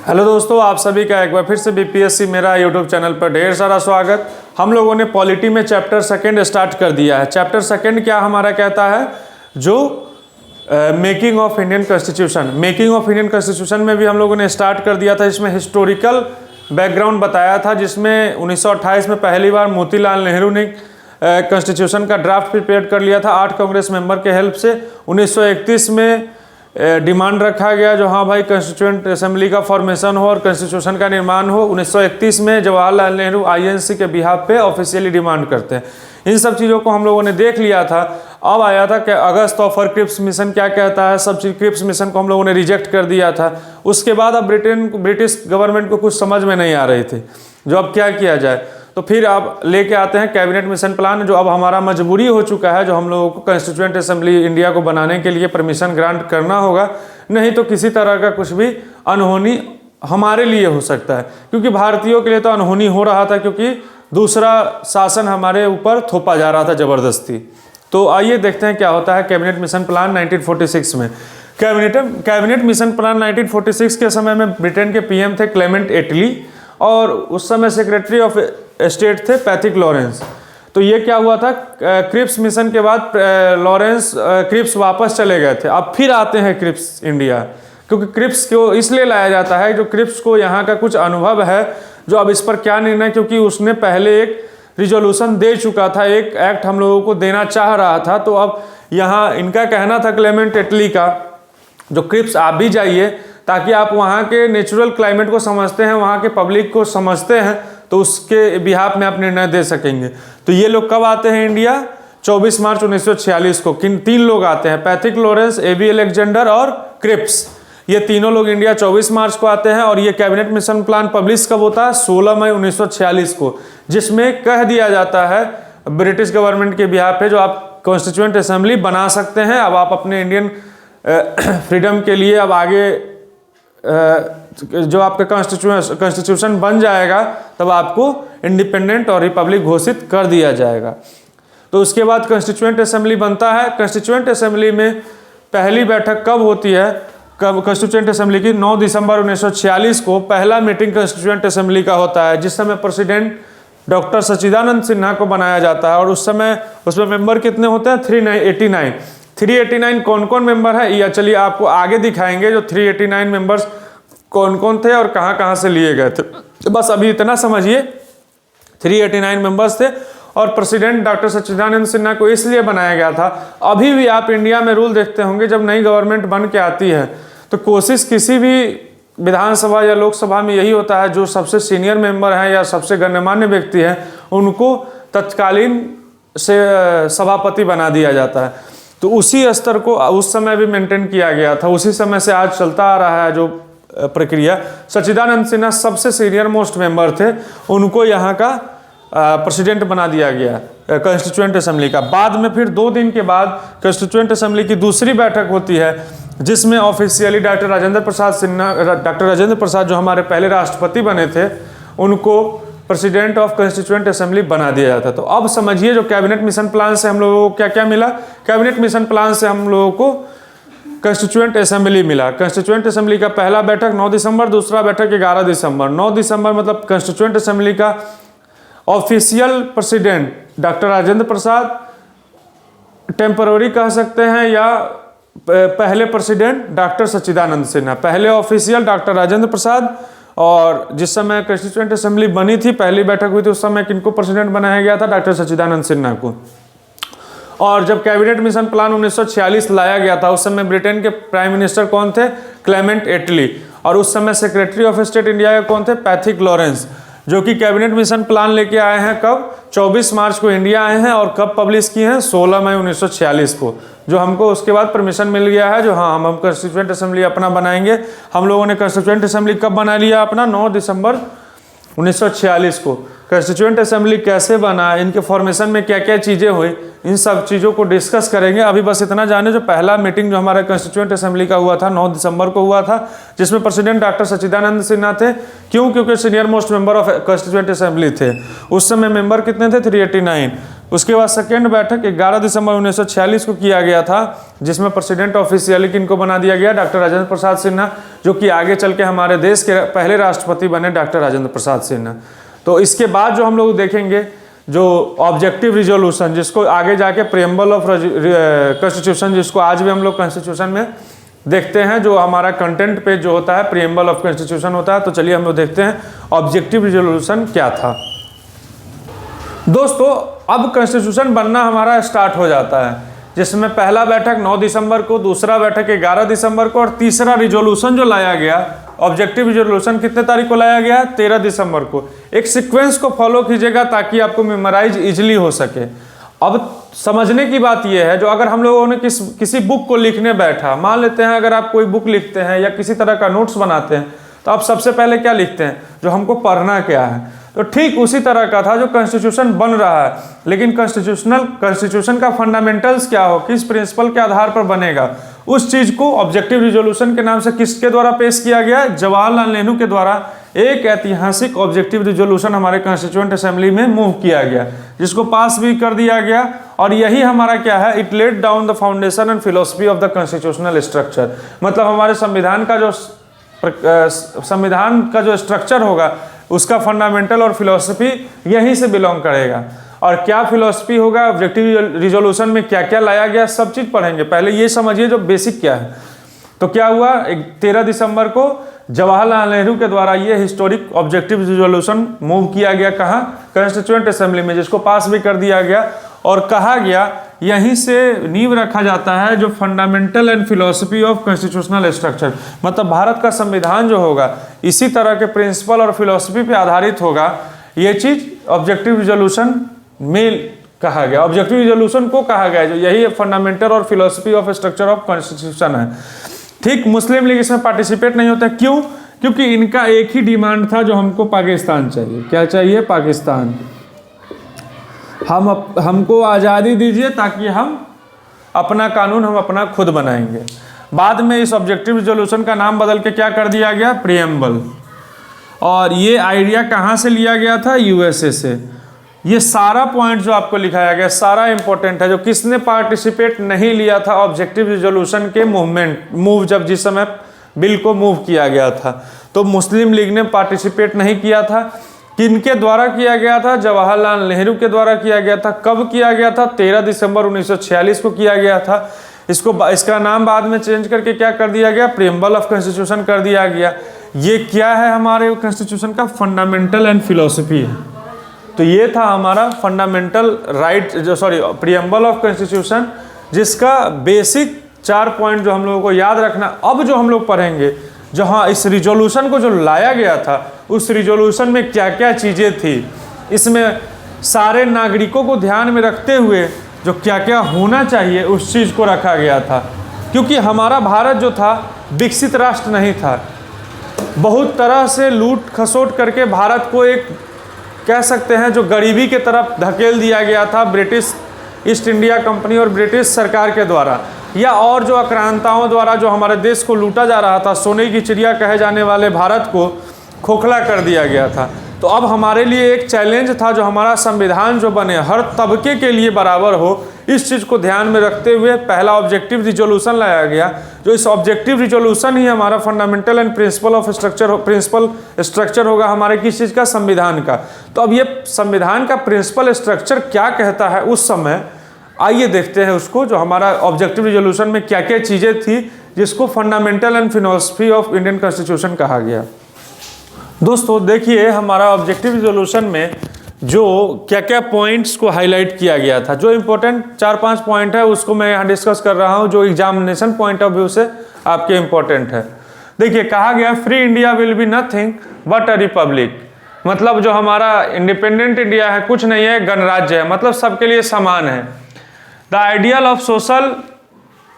Hello दोस्तों, आप सभी का एक बार फिर से बीपीएससी मेरा यूट्यूब चैनल पर ढेर सारा स्वागत। हम लोगों ने पॉलिटी में चैप्टर सेकंड स्टार्ट कर दिया है। चैप्टर सेकंड क्या हमारा कहता है, जो making of Indian constitution. Making of Indian constitution में भी हम लोगों ने स्टार्ट कर दिया था। इसमें हिस्टोरिकल बैकग्राउंड बताया था, जिसमें 1928 में पहली बार मोतीलाल नेहरू ने कॉन्स्टिट्यूशन का ड्राफ्ट प्रिपेयर कर लिया था 8 कांग्रेस मेंबर के हेल्प से। 1931 में डिमांड रखा गया जो हाँ भाई कॉन्स्टिट्यूएंट असेंबली का फॉर्मेशन हो और कॉन्स्टिट्यूशन का निर्माण हो। 1931 में जवाहरलाल नेहरू आईएनसी के बिहाफ पे ऑफिशियली डिमांड करते हैं। इन सब चीज़ों को हम लोगों ने देख लिया था। अब आया था कि अगस्त ऑफर क्रिप्स मिशन क्या कहता है, सब चीज़ क्रिप्स मिशन को हम लोगों ने रिजेक्ट कर दिया था। उसके बाद अब ब्रिटिश गवर्नमेंट को कुछ समझ में नहीं आ रही थी जो अब क्या किया जाए, तो फिर आप लेके आते हैं कैबिनेट मिशन प्लान, जो अब हमारा मजबूरी हो चुका है, जो हम लोगों को कॉन्स्टिट्यूएंट असेंबली इंडिया को बनाने के लिए परमिशन ग्रांट करना होगा, नहीं तो किसी तरह का कुछ भी अनहोनी हमारे लिए हो सकता है। क्योंकि भारतीयों के लिए तो अनहोनी हो रहा था, क्योंकि दूसरा शासन हमारे ऊपर थोपा जा रहा था ज़बरदस्ती। तो आइए देखते हैं क्या होता है कैबिनेट मिशन प्लान 1946 में। कैबिनेट मिशन प्लान 1946 के समय में ब्रिटेन के पीएम थे क्लेमेंट एटली, और उस समय सेक्रेटरी ऑफ स्टेट थे पैथिक लॉरेंस। तो ये क्या हुआ था, क्रिप्स मिशन के बाद लॉरेंस क्रिप्स वापस चले गए थे। अब फिर आते हैं क्रिप्स इंडिया, क्योंकि क्रिप्स को इसलिए लाया जाता है जो क्रिप्स को यहाँ का कुछ अनुभव है, जो अब इस पर क्या निर्णय, क्योंकि उसने पहले एक रिजोल्यूशन दे चुका था, एक एक्ट हम लोगों को देना चाह रहा था। तो अब यहाँ इनका कहना था क्लेमेंट एटली का, जो क्रिप्स आप भी जाइए ताकि आप वहाँ के नेचुरल क्लाइमेट को समझते हैं, वहाँ के पब्लिक को समझते हैं, तो उसके बिहाफ में आप निर्णय दे सकेंगे। तो ये लोग कब आते हैं इंडिया, 24 मार्च 1946 को। किन 3 लोग आते हैं, पैथिक लॉरेंस, एबी अलेक्जेंडर और क्रिप्स। ये तीनों लोग इंडिया 24 मार्च को आते हैं। और ये कैबिनेट मिशन प्लान पब्लिश कब होता है, 16 मई 1946 को, जिसमें कह दिया जाता है ब्रिटिश गवर्नमेंट के बिहाफ पे जो आप कॉन्स्टिट्यूएंट असेंबली बना सकते हैं। अब आप अपने इंडियन फ्रीडम के लिए अब आगे जो आपका कॉन्स्टिट्यूशन बन जाएगा, तब आपको इंडिपेंडेंट और रिपब्लिक घोषित कर दिया जाएगा। तो उसके बाद कॉन्स्टिट्यूएंट असेंबली बनता है। कॉन्स्टिट्यूएंट असेंबली में पहली बैठक कब होती है, कॉन्स्टिट्यूएंट असेंबली की 9 दिसंबर 1946 को पहला मीटिंग कॉन्स्टिट्यूएंट असेंबली का होता है, जिस समय प्रेसिडेंट डॉक्टर सच्चिदानंद सिन्हा को बनाया जाता है। और उस समय उसमें मेंबर कितने होते हैं, 389 कौन कौन मेंबर है, या चलिए आपको आगे दिखाएंगे जो 389 मेंबर्स कौन कौन थे और कहां कहां से लिए गए थे। तो बस अभी इतना समझिए, 389 मेंबर्स थे। और प्रेसिडेंट डॉक्टर सच्चिदानंद सिन्हा को इसलिए बनाया गया था, अभी भी आप इंडिया में रूल देखते होंगे, जब नई गवर्नमेंट बन के आती है तो कोशिश किसी भी विधानसभा या लोकसभा में यही होता है, जो सबसे सीनियर मेंबर हैं या सबसे गण्यमान्य व्यक्ति हैं, उनको तत्कालीन से सभापति बना दिया जाता है। तो उसी स्तर को उस समय भी मेंटेन किया गया था, उसी समय से आज चलता आ रहा है जो प्रक्रिया। सच्चिदानंद सिन्हा सबसे सीनियर मोस्ट मेंबर थे, उनको यहाँ का प्रेसिडेंट बना दिया गया कॉन्स्टिट्यूएंट असेंबली का। बाद में फिर 2 दिन के बाद कॉन्स्टिट्यूएंट असेंबली की दूसरी बैठक होती है, जिसमें ऑफिशियली डॉक्टर राजेंद्र प्रसाद जो हमारे पहले राष्ट्रपति बने थे, उनको प्रेसिडेंट ऑफ कॉन्स्टिट्यूएंट असेंबली बना दिया जाता। तो अब समझिए जो कैबिनेट मिशन प्लान से हम लोगों को क्या क्या मिला। कैबिनेट मिशन प्लान से हम लोगों को कॉन्स्टिट्यूएंट असेंबली मिला। कॉन्स्टिट्यूएंट असेंबली का पहला बैठक 9 दिसंबर, दूसरा बैठक 11 दिसंबर। 9 दिसंबर मतलब कॉन्स्टिट्यूएंट असेंबली का official president doctor Rajendra Prasad, temporary कह सकते हैं, या पहले प्रेसिडेंट डॉक्टर सच्चिदानंद सिन्हा। पहले ऑफिशियल डॉक्टर राजेंद्र प्रसाद, और जिस समय कॉन्स्टिट्यूएंट असेंबली बनी थी, पहली बैठक हुई थी, उस समय किनको प्रेसिडेंट बनाया गया था, डॉक्टर सच्चिदानंद सिन्हा को। और जब कैबिनेट मिशन प्लान 1946 लाया गया था, उस समय ब्रिटेन के प्राइम मिनिस्टर कौन थे, क्लेमेंट एटली। और उस समय सेक्रेटरी ऑफ स्टेट इंडिया के कौन थे, पैथिक लॉरेंस, जो कि कैबिनेट मिशन प्लान लेके आए हैं कब, 24 मार्च को इंडिया आए हैं। और कब पब्लिश किए हैं, 16 मई 1946 को, जो हमको उसके बाद परमिशन मिल गया है, जो हाँ हम कॉन्स्टिट्यूएंट असेंबली अपना बनाएंगे। हम लोगों ने कॉन्स्टिट्यूएंट असेंबली कब बना लिया अपना, 9 दिसंबर 1946 को। कॉन्स्टिट्यूएंट असेंबली कैसे बना, इनके फॉर्मेशन में क्या क्या चीज़ें हुई, इन सब चीज़ों को डिस्कस करेंगे। अभी बस इतना जाने, जो पहला मीटिंग जो हमारा कॉन्स्टिट्यूएंट असेंबली का हुआ था 9 दिसंबर को हुआ था, जिसमें प्रेसिडेंट डॉक्टर सच्चिदानंद सिन्हा थे। क्यों, क्योंकि senior most member of constituent assembly थे। उस समय मेंबर कितने थे, 389। उसके बाद सेकेंड बैठक 11 दिसंबर 1946 को किया गया था, जिसमें प्रेसिडेंट ऑफिशियली किनको बना दिया गया, डॉक्टर राजेंद्र प्रसाद सिन्हा, जो कि आगे चल के हमारे देश के पहले राष्ट्रपति बने डॉक्टर राजेंद्र प्रसाद सिन्हा। तो इसके बाद जो हम लोग देखेंगे जो ऑब्जेक्टिव रिजोल्यूशन, जिसको आगे जाके प्रीएम्बल ऑफ कॉन्स्टिट्यूशन, जिसको आज भी हम लोग कॉन्स्टिट्यूशन में देखते हैं, जो हमारा कंटेंट पेज जो होता है प्रीएम्बल ऑफ कॉन्स्टिट्यूशन होता है। तो चलिए हम लोग देखते हैं ऑब्जेक्टिव रिजोल्यूशन क्या था। दोस्तों अब कॉन्स्टिट्यूशन बनना हमारा स्टार्ट हो जाता है, जिसमें पहला बैठक 9 दिसंबर को, दूसरा बैठक 11 दिसंबर को, और तीसरा रिजोल्यूशन जो लाया गया ऑब्जेक्टिव रिजोल्यूशन कितने तारीख को लाया गया, 13 दिसंबर को। एक सीक्वेंस को फॉलो कीजिएगा ताकि आपको मेमोराइज इजिली हो सके। अब समझने की बात यह है, जो अगर हम लोगों ने किसी बुक को लिखने बैठा, मान लेते हैं अगर आप कोई बुक लिखते हैं या किसी तरह का नोट्स बनाते हैं, तो आप सबसे पहले क्या लिखते हैं, जो हमको पढ़ना क्या है। तो ठीक उसी तरह का था जो कॉन्स्टिट्यूशन बन रहा है, लेकिन कॉन्स्टिट्यूशन का फंडामेंटल्स क्या हो, किस प्रिंसिपल के आधार पर बनेगा, उस चीज को ऑब्जेक्टिव रिजोल्यूशन के नाम से किसके द्वारा पेश किया गया, जवाहरलाल नेहरू के द्वारा एक ऐतिहासिक ऑब्जेक्टिव रिजोल्यूशन हमारे कॉन्स्टिट्यूएंट असेंबली में मूव किया गया, जिसको पास भी कर दिया गया। और यही हमारा क्या है, it laid down the foundation and philosophy of the constitutional structure. मतलब हमारे संविधान का जो स्ट्रक्चर होगा उसका फंडामेंटल और फिलोसफी यहीं से बिलोंग करेगा। और क्या फिलोसफी होगा, ऑब्जेक्टिव रिजोल्यूशन में क्या क्या लाया गया, सब चीज पढ़ेंगे। पहले ये समझिए जो बेसिक क्या है। तो क्या हुआ, 13 दिसंबर को जवाहरलाल नेहरू के द्वारा ये हिस्टोरिक ऑब्जेक्टिव रिजोल्यूशन मूव किया गया, कहाँ, कॉन्स्टिट्यूएंट असेंबली में, जिसको पास भी कर दिया गया। और कहा गया यहीं से नींव रखा जाता है जो fundamental and philosophy of constitutional structure, मतलब भारत का संविधान जो होगा इसी तरह के प्रिंसिपल और फिलोसफी पे आधारित होगा। ये चीज ऑब्जेक्टिव रिजोल्यूशन में कहा गया, ऑब्जेक्टिव रिजोल्यूशन को कहा गया, जो यही फंडामेंटल और philosophy of structure of constitution है। ठीक, मुस्लिम लीग इसमें पार्टिसिपेट नहीं होता, क्यों, क्योंकि इनका एक ही डिमांड था, जो हमको पाकिस्तान चाहिए। क्या चाहिए, पाकिस्तान। हमको आज़ादी दीजिए ताकि हम अपना कानून हम अपना खुद बनाएंगे। बाद में इस ऑब्जेक्टिव रिजोल्यूशन का नाम बदल के क्या कर दिया गया, प्रीएम्बल। और ये आइडिया कहाँ से लिया गया था, यूएसए से। ये सारा पॉइंट जो आपको लिखाया गया सारा इंपॉर्टेंट है। जो किसने पार्टिसिपेट नहीं लिया था ऑब्जेक्टिव रिजोल्यूशन के जब जिस समय बिल को मूव किया गया था, तो मुस्लिम लीग ने पार्टिसिपेट नहीं किया था। किनके द्वारा किया गया था, जवाहरलाल नेहरू के द्वारा किया गया था। कब किया गया था, 13 दिसंबर 1946 को किया गया था। इसका नाम बाद में चेंज करके क्या कर दिया गया, प्रीएम्बल ऑफ कॉन्स्टिट्यूशन कर दिया गया। ये क्या है, हमारे कॉन्स्टिट्यूशन का फंडामेंटल एंड फिलोसफी है। तो ये था हमारा फंडामेंटल प्रीएम्बल ऑफ कॉन्स्टिट्यूशन, जिसका बेसिक 4 पॉइंट जो हम लोगों को याद रखना। अब जो हम लोग पढ़ेंगे, जहाँ इस रिजोल्यूशन को जो लाया गया था, उस रिजोल्यूशन में क्या क्या चीज़ें थी, इसमें सारे नागरिकों को ध्यान में रखते हुए जो क्या क्या होना चाहिए उस चीज़ को रखा गया था। क्योंकि हमारा भारत जो था विकसित राष्ट्र नहीं था, बहुत तरह से लूट खसोट करके भारत को एक कह सकते हैं जो गरीबी के तरफ धकेल दिया गया था ब्रिटिश ईस्ट इंडिया कंपनी और ब्रिटिश सरकार के द्वारा, या और जो आक्रांताओं द्वारा जो हमारे देश को लूटा जा रहा था। सोने की चिड़िया कहे जाने वाले भारत को खोखला कर दिया गया था। तो अब हमारे लिए एक चैलेंज था, जो हमारा संविधान जो बने हर तबके के लिए बराबर हो, इस चीज़ को ध्यान में रखते हुए पहला ऑब्जेक्टिव रिजोल्यूशन लाया गया। जो इस ऑब्जेक्टिव रिजोल्यूशन ही हमारा फंडामेंटल एंड प्रिंसिपल स्ट्रक्चर होगा हमारे किस चीज़ का, संविधान का। तो अब ये संविधान का प्रिंसिपल स्ट्रक्चर क्या कहता है उस समय, आइए देखते हैं उसको। जो हमारा ऑब्जेक्टिव रिजोल्यूशन में क्या क्या चीज़ें थी जिसको fundamental and philosophy of Indian constitution कहा गया। दोस्तों देखिए, हमारा ऑब्जेक्टिव रिजोल्यूशन में जो क्या क्या पॉइंट्स को हाईलाइट किया गया था, जो इंपॉर्टेंट 4-5 पॉइंट है उसको मैं यहाँ डिस्कस कर रहा हूँ, जो एग्जामिनेशन पॉइंट ऑफ व्यू से आपके इंपॉर्टेंट है। देखिए, कहा गया free India will be nothing but a republic. मतलब जो हमारा इंडिपेंडेंट इंडिया है कुछ नहीं है, गणराज्य है, मतलब सबके लिए समान है। The ideal of social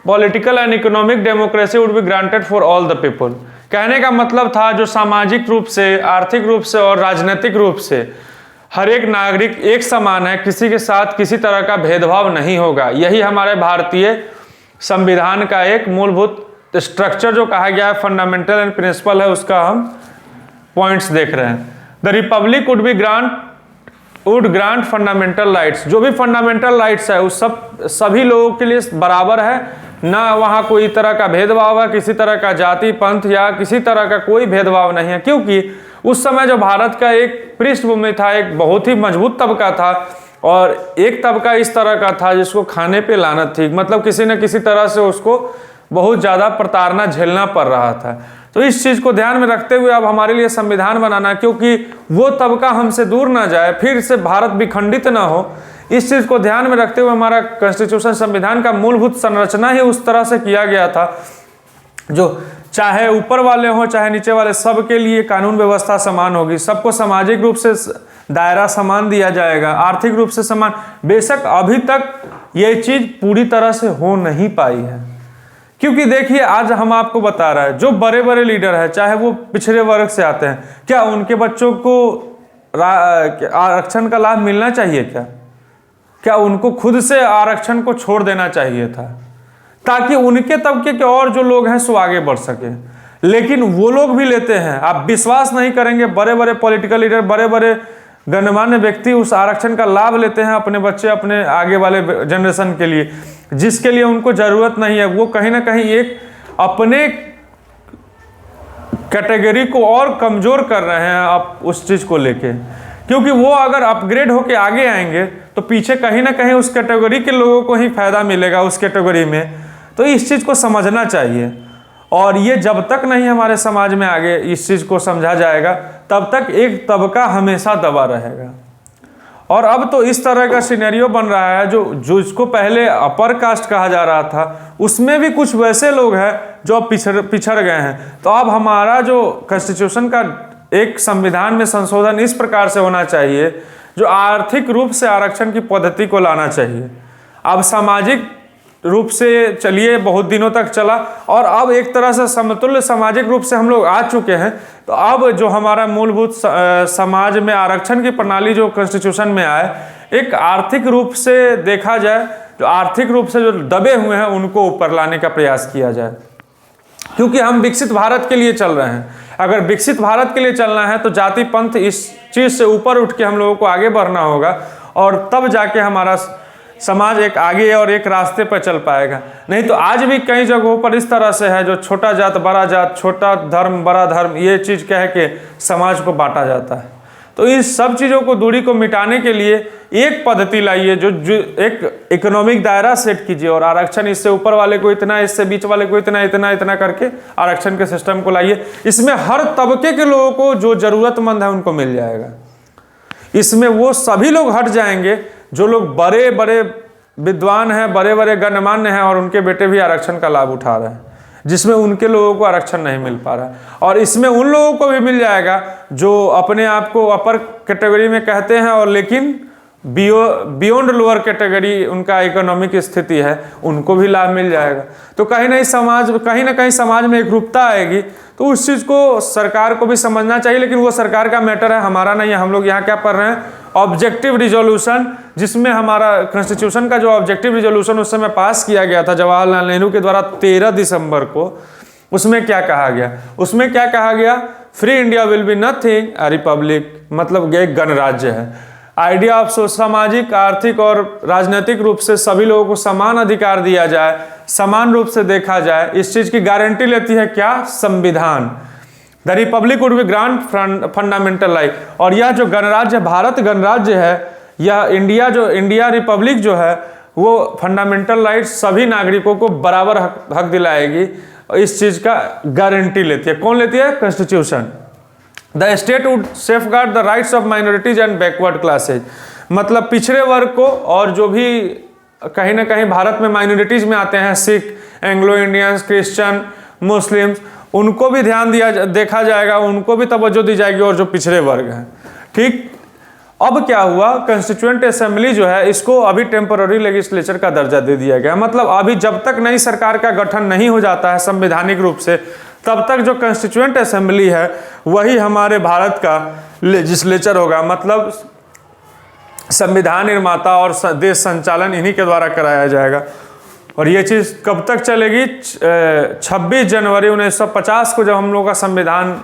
political and economic democracy would be granted for all the people. कहने का मतलब था जो सामाजिक रूप से, आर्थिक रूप से और राजनीतिक रूप से हर एक नागरिक एक समान है, किसी के साथ किसी तरह का भेदभाव नहीं होगा। यही हमारे भारतीय संविधान का एक मूलभूत स्ट्रक्चर जो कहा गया है, फंडामेंटल एंड प्रिंसिपल है, उसका हम पॉइंट्स देख रहे हैं। The Republic would be grant would grant fundamental rights, जो भी फंडामेंटल राइट्स है उस सभी लोगों के लिए बराबर है, ना वहाँ कोई तरह का भेदभाव है, किसी तरह का जाति पंथ या किसी तरह का कोई भेदभाव नहीं है। क्योंकि उस समय जो भारत का एक पृष्ठभूमि था, एक बहुत ही मजबूत तबका था, और एक तबका इस तरह का था जिसको खाने पे लानत थी, मतलब किसी न किसी तरह से उसको बहुत ज़्यादा प्रताड़ना झेलना पड़ रहा था। तो इस चीज़ को ध्यान में रखते हुए अब हमारे लिए संविधान बनाना, क्योंकि वो तबका हमसे दूर ना जाए, फिर से भारत विखंडित ना हो, इस चीज़ को ध्यान में रखते हुए हमारा कॉन्स्टिट्यूशन, संविधान का मूलभूत संरचना ही उस तरह से किया गया था जो चाहे ऊपर वाले हों चाहे नीचे वाले, सबके लिए कानून व्यवस्था समान होगी, सबको सामाजिक रूप से दायरा समान दिया जाएगा, आर्थिक रूप से समान। बेशक अभी तक ये चीज़ पूरी तरह से हो नहीं पाई है, क्योंकि देखिए आज हम आपको बता रहे हैं जो बड़े बड़े लीडर हैं, चाहे वो पिछड़े वर्ग से आते हैं, क्या उनके बच्चों को आरक्षण का लाभ मिलना चाहिए? क्या उनको खुद से आरक्षण को छोड़ देना चाहिए था, ताकि उनके तबके के और जो लोग हैं सो आगे बढ़ सके? लेकिन वो लोग भी लेते हैं। आप विश्वास नहीं करेंगे, बड़े बड़े पॉलिटिकल लीडर, बड़े बड़े गणमान्य व्यक्ति उस आरक्षण का लाभ लेते हैं अपने बच्चे, अपने आगे वाले जनरेशन के लिए, जिसके लिए उनको जरूरत नहीं है। वो कहीं ना कहीं एक अपने कैटेगरी को और कमजोर कर रहे हैं आप उस चीज को लेके, क्योंकि वो अगर अपग्रेड होके आगे आएंगे तो पीछे कहीं ना कहीं उस कैटेगरी के लोगों को ही फायदा मिलेगा उस कैटेगरी में। तो इस चीज को समझना चाहिए, और ये जब तक नहीं हमारे समाज में आगे इस चीज को समझा जाएगा तब तक एक तबका हमेशा दबा रहेगा। और अब तो इस तरह का सिनेरियो बन रहा है जो इसको पहले अपर कास्ट कहा जा रहा था, उसमें भी कुछ वैसे लोग हैं जो अब पिछड़ गए हैं। तो अब हमारा जो कॉन्स्टिट्यूशन का एक संविधान में संशोधन इस प्रकार से होना चाहिए जो आर्थिक रूप से आरक्षण की पद्धति को लाना चाहिए। अब सामाजिक रूप से चलिए बहुत दिनों तक चला, और अब एक तरह से समतुल्य सामाजिक रूप से हम लोग आ चुके हैं। तो अब जो हमारा मूलभूत समाज में आरक्षण की प्रणाली जो कॉन्स्टिट्यूशन में आए, एक आर्थिक रूप से देखा जाए, जो आर्थिक रूप से जो दबे हुए हैं उनको ऊपर लाने का प्रयास किया जाए, क्योंकि हम विकसित भारत के लिए चल रहे हैं। अगर विकसित भारत के लिए चलना है तो जाति पंथ इस चीज़ से ऊपर उठ के हम लोगों को आगे बढ़ना होगा, और तब जाके हमारा समाज एक आगे और एक रास्ते पर चल पाएगा। नहीं तो आज भी कई जगहों पर इस तरह से है जो छोटा जात बड़ा जात, छोटा धर्म बड़ा धर्म, ये चीज़ कह के समाज को बांटा जाता है। तो इस सब चीज़ों को, दूरी को मिटाने के लिए एक पद्धति लाइए जो एक इकोनॉमिक दायरा सेट कीजिए, और आरक्षण इससे ऊपर वाले को इतना, इससे बीच वाले को इतना, इतना इतना करके आरक्षण के सिस्टम को लाइए। इसमें हर तबके के लोगों को जो ज़रूरतमंद है उनको मिल जाएगा। इसमें वो सभी लोग हट जाएंगे जो लोग बड़े बड़े विद्वान हैं, बड़े बड़े गणमान्य हैं, और उनके बेटे भी आरक्षण का लाभ उठा रहे हैं, जिसमें उनके लोगों को आरक्षण नहीं मिल पा रहा है। और इसमें उन लोगों को भी मिल जाएगा जो अपने आप को अपर कैटेगरी में कहते हैं, और लेकिन बियॉन्ड लोअर कैटेगरी उनका इकोनॉमिक स्थिति है, उनको भी लाभ मिल जाएगा। तो कहीं ना कहीं समाज में एकरूपता आएगी। तो उस चीज़ को सरकार को भी समझना चाहिए, लेकिन वो सरकार का मैटर है, हमारा नहीं है। हम लोग यहाँ क्या पढ़ रहे हैं? ऑब्जेक्टिव रिजोल्यूशन, जिसमें हमारा कॉन्स्टिट्यूशन का जो ऑब्जेक्टिव रिजोल्यूशन उस समय पास किया गया था जवाहरलाल नेहरू के द्वारा 13 दिसंबर को, उसमें क्या कहा गया? उसमें क्या कहा गया? Free India will be nothing a republic, मतलब एक गणराज्य है। आइडिया ऑफ सामाजिक, आर्थिक और राजनीतिक रूप से सभी लोगों को समान अधिकार दिया जाए, समान रूप से देखा जाए, इस चीज़ की गारंटी लेती है क्या? संविधान। The Republic would be grant fundamental right. और यह जो गणराज्य, भारत गणराज्य है, यह इंडिया रिपब्लिक जो है वो फंडामेंटल राइट सभी नागरिकों को बराबर हक दिलाएगी। इस चीज़ का गारंटी लेती है। कौन लेती है? Constitution. The state would safeguard the rights of minorities and backward classes, मतलब पिछड़े वर्ग को, और जो भी कहीं ना कहीं भारत में माइनॉरिटीज में आते हैं, Sikh, Anglo Indians, Christian, Muslims, उनको भी ध्यान देखा जाएगा, उनको भी तवज्जो दी जाएगी, और जो पिछड़े वर्ग हैं। ठीक। अब क्या हुआ? कंस्टिट्यूएंट असेंबली जो है इसको अभी टेम्पररी लेजिस्लेचर का दर्जा दे दिया गया। मतलब अभी जब तक नई सरकार का गठन नहीं हो जाता है संवैधानिक रूप से, तब तक जो कंस्टिट्यूएंट असेंबली है वही हमारे भारत का लेजिस्लेचर होगा। मतलब संविधान निर्माता और देश संचालन इन्हीं के द्वारा कराया जाएगा। और ये चीज़ कब तक चलेगी? 26 जनवरी 1950 को जब हम लोग का संविधान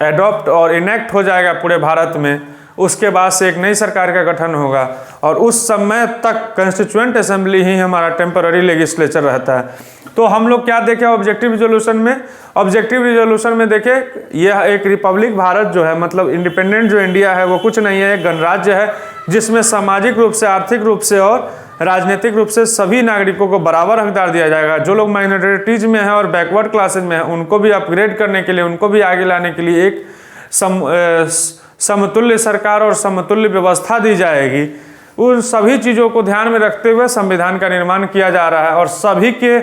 एडॉप्ट और इनेक्ट हो जाएगा पूरे भारत में, उसके बाद से एक नई सरकार का गठन होगा और उस समय तक कंस्टिट्यूएंट असेंबली ही हमारा टेम्पररी लेजिस्लेचर रहता है। तो हम लोग क्या देखें ऑब्जेक्टिव रिजोल्यूशन में? ऑब्जेक्टिव रिजोल्यूशन में देखें यह एक रिपब्लिक भारत जो है, मतलब इंडिपेंडेंट जो इंडिया है वो कुछ नहीं है, एक गणराज्य है जिसमें सामाजिक रूप से, आर्थिक रूप से और राजनीतिक रूप से सभी नागरिकों को बराबर हकदार दिया जाएगा। जो लोग माइनॉरिटीज में हैं और बैकवर्ड क्लासेज में हैं उनको भी अपग्रेड करने के लिए, उनको भी आगे लाने के लिए एक समतुल्य सरकार और समतुल्य व्यवस्था दी जाएगी। उन सभी चीज़ों को ध्यान में रखते हुए संविधान का निर्माण किया जा रहा है और सभी के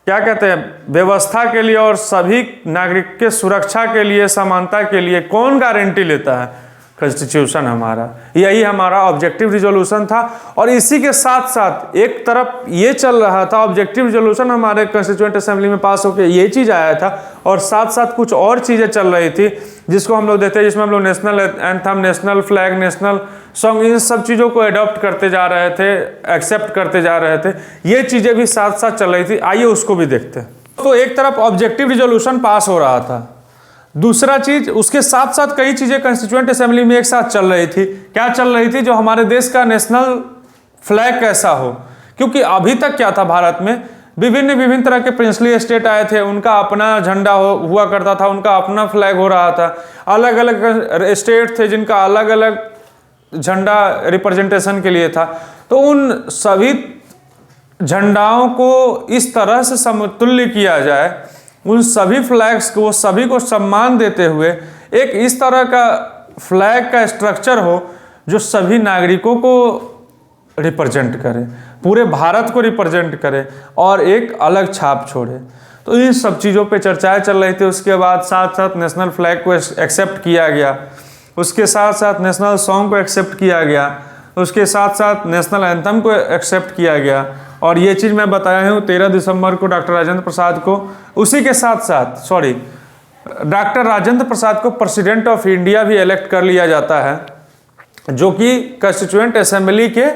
क्या कहते हैं व्यवस्था के लिए और सभी नागरिक के सुरक्षा के लिए, समानता के लिए कौन गारंटी लेता है? कॉन्स्टिट्यूशन हमारा। यही हमारा ऑब्जेक्टिव रिजोल्यूशन था। और इसी के साथ साथ एक तरफ ये चल रहा था, ऑब्जेक्टिव रिजोल्यूशन हमारे कॉन्स्टिट्यूएंट असेंबली में पास होकर ये चीज़ आया था और साथ साथ कुछ और चीज़ें चल रही थी जिसको हम लोग देखते हैं, जिसमें हम लोग national anthem, national flag, national song, इन सब चीज़ों को अडॉप्ट करते जा रहे थे, एक्सेप्ट करते जा रहे थे। ये चीज़ें भी साथ साथ चल रही थी। आइए उसको भी देखते हैं। तो एक तरफ ऑब्जेक्टिव रिजोल्यूशन पास हो रहा था, दूसरा चीज उसके साथ साथ कई चीजें कंस्टिट्यूएंट असेंबली में एक साथ चल रही थी। क्या चल रही थी? जो हमारे देश का नेशनल फ्लैग कैसा हो, क्योंकि अभी तक क्या था भारत में विभिन्न तरह के प्रिंसली स्टेट आए थे, उनका अपना झंडा हुआ करता था, उनका अपना फ्लैग हो रहा था। अलग अलग स्टेट थे जिनका अलग अलग झंडा रिप्रेजेंटेशन के लिए था। तो उन सभी झंडाओं को इस तरह से समतुल्य किया जाए, उन सभी फ्लैग्स को, सभी को सम्मान देते हुए एक इस तरह का फ्लैग का स्ट्रक्चर हो जो सभी नागरिकों को रिप्रेजेंट करे, पूरे भारत को रिप्रेजेंट करे और एक अलग छाप छोड़े। तो इन सब चीज़ों पे चर्चाएं चल रही थी। उसके बाद साथ साथ नेशनल फ्लैग को एक्सेप्ट किया गया, उसके साथ साथ नेशनल सॉन्ग को एक्सेप्ट किया गया, उसके साथ साथ नेशनल एंथम को एक्सेप्ट किया गया। और ये चीज़ मैं बताया हूँ 13 दिसंबर को डॉक्टर राजेंद्र प्रसाद को, उसी के साथ साथ डॉक्टर राजेंद्र प्रसाद को प्रेसिडेंट ऑफ इंडिया भी इलेक्ट कर लिया जाता है, जो कि कंस्टिट्यूएंट असेंबली के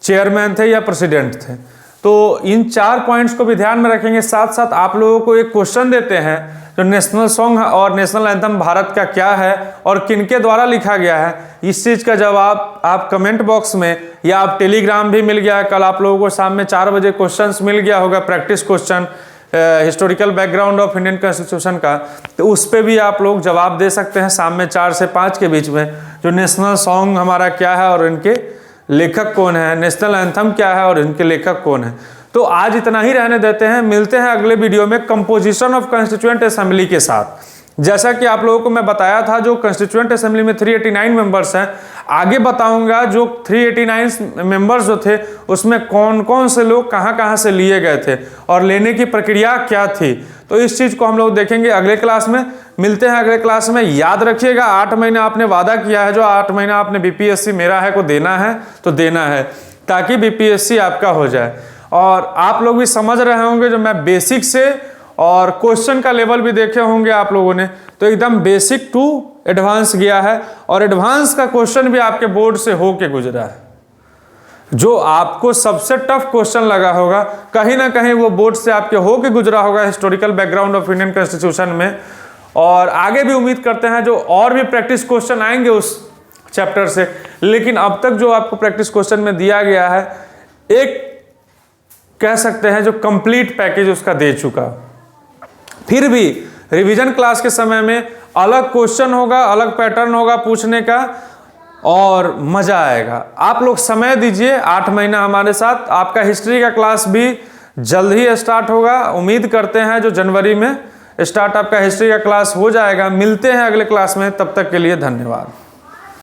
चेयरमैन थे या प्रेसिडेंट थे। तो इन 4 पॉइंट्स को भी ध्यान में रखेंगे। साथ साथ आप लोगों को एक क्वेश्चन देते हैं, जो नेशनल सॉन्ग और नेशनल एंथम भारत का क्या है और किनके द्वारा लिखा गया है। इस चीज़ का जवाब आप कमेंट बॉक्स में या आप टेलीग्राम भी मिल गया है, कल आप लोगों को शाम में 4 बजे क्वेश्चंस मिल गया होगा, practice question historical background of Indian constitution का। तो उस पर भी आप लोग जवाब दे सकते हैं शाम में 4 से 5 के बीच में, जो नेशनल सॉन्ग हमारा क्या है और इनके लेखक कौन है, नेशनल एंथम क्या है और इनके लेखक कौन है। तो आज इतना ही रहने देते हैं, मिलते हैं अगले वीडियो में कंपोजिशन ऑफ कंस्टिट्यूएंट असेंबली के साथ। जैसा कि आप लोगों को मैं बताया था, जो कंस्टिट्यूएंट असेंबली में 389 मेंबर्स हैं, आगे बताऊंगा जो 389 मेंबर्स जो थे उसमें कौन कौन से लोग कहां से लिए गए थे और लेने की प्रक्रिया क्या थी। तो इस चीज़ को हम लोग देखेंगे अगले क्लास में। मिलते हैं अगले क्लास में। याद रखिएगा 8 महीना आपने वादा किया है, जो 8 महीना आपने बीपीएससी मेरा है को देना है तो देना है, ताकि बीपीएससी आपका हो जाए। और आप लोग भी समझ रहे होंगे, जो मैं बेसिक से और क्वेश्चन का लेवल भी देखे होंगे आप लोगों ने, तो एकदम बेसिक टू एडवांस गया है और एडवांस का क्वेश्चन भी आपके बोर्ड से होके गुजरा है। जो आपको सबसे टफ क्वेश्चन लगा होगा, कहीं ना कहीं वो बोर्ड से आपके होके गुजरा होगा historical background of Indian constitution में। और आगे भी उम्मीद करते हैं जो और भी प्रैक्टिस क्वेश्चन आएंगे उस चैप्टर से। लेकिन अब तक जो आपको प्रैक्टिस क्वेश्चन में दिया गया है, एक कह सकते हैं जो कंप्लीट पैकेज उसका दे चुका। फिर भी रिवीजन क्लास के समय में अलग क्वेश्चन होगा, अलग पैटर्न होगा पूछने का और मजा आएगा। आप लोग समय दीजिए 8 महीना हमारे साथ। आपका हिस्ट्री का क्लास भी जल्द ही स्टार्ट होगा। उम्मीद करते हैं जो जनवरी में स्टार्ट आपका हिस्ट्री का क्लास हो जाएगा। मिलते हैं अगले क्लास में, तब तक के लिए धन्यवाद।